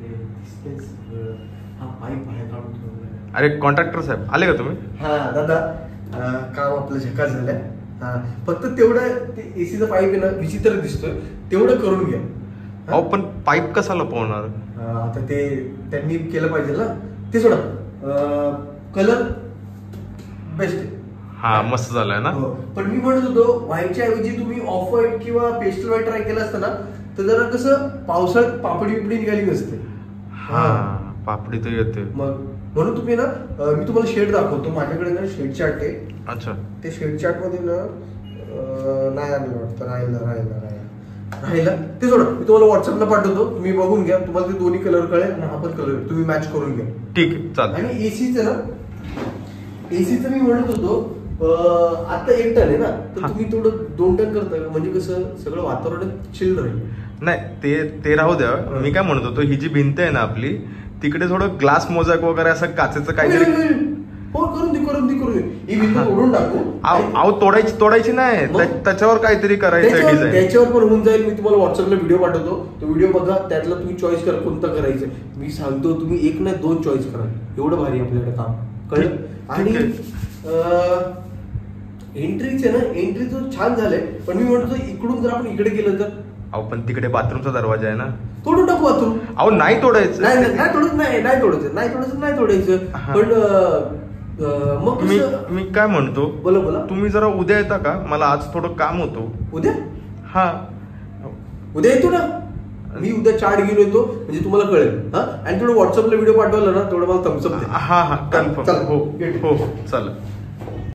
हा पाईप बाहेर काढून ठेवला. अरे कॉन्ट्रॅक्टर साहेब आले का तुम्ही? हा दादा, काम आपलं झकास झालंय. हा फक्त तेवढं ते एसीचा पाईप आहे ना विचित्र दिसतोय, तेवढं करून घ्या. अहो पण पाईप कसा लपवणार? आता ते त्यांनी केलं पाहिजे ना. ते सोडा, कलर बेस्ट आहे. हा मस्त झालाय ना. पण मी म्हणत होतो व्हाईटच्या ऐवजी तुम्ही ऑफ व्हाईट किंवा पेस्टल व्हाईट ट्राय केलं असतं ना, तर जरा कसं पावसाळ्यात पापडी बिपडी निघाली नसते. हा पापडी तर येते. मग म्हणून तुम्ही ना, मी तुम्हाला शेड दाखवतो. माझ्याकडे ना शेड चार्ट आहे. अच्छा. ते शेड चार्ट मध्ये ना नाही आणलं वाटतं. राहिला ते सोडा, मी तुम्हाला व्हॉट्सअपला पाठवतो. तुम्ही बघून घ्या, तुम्हाला ते दोन्ही कलर कळेल आणि हा पण कलर तुम्ही मॅच करून घ्या. ठीक आहे चालेल. आणि एसीचं ना, एसीचं मी म्हणत होतो आता 1 टन आहे ना, तर तुम्ही थोडं 2 टन करता, म्हणजे कसं सगळं वातावरण चिल राहील. नाही ते राहू द्या. मी काय म्हणत होतो, ही जी भिंत आहे ना आपली, तिकडे थोडं ग्लास मोजाक वगैरे असं काचेचं काहीतरी. हो करून दे. ही भिंत तोडून टाकू. अहो तोडायची नाही, त्याच्यावर काहीतरी करायचं डिझाईन. त्याच्यावर पण होऊन जाईल. मी तुम्हाला व्हॉट्सअपला व्हिडिओ पाठवतो. तो व्हिडिओ बघा, त्यातला तुम्ही चॉईस करा कोणतं करायचं. मी सांगतो तुम्ही 1 नाही 2 चॉईस करा. एवढं भारी आपल्याकडे काम कळलं. आणि एंट्रीच आहे ना, एंट्रीचं छान झालंय. पण मी म्हणतो इकडून जर आपण इकडे गेलं तर. अहो पण तिकडे बाथरूमचा दरवाजा आहे ना, तोडून टाकू बाथरूम. अहो नाही तोडायचं. नाही तोडायचं. पण मग मी काय म्हणतो, बोला. तुम्ही जरा उद्या येता का? मला आज थोडं काम होतो. उद्या? हा उद्या येतो ना मी. उद्या चार्ट घेऊन येतो, म्हणजे तुम्हाला कळेल. हा आणि थोडं व्हॉट्सअपला व्हिडिओ पाठवला ना, तेवढं मला थम्सअप द्या. हा कन्फर्म. हो चालेल.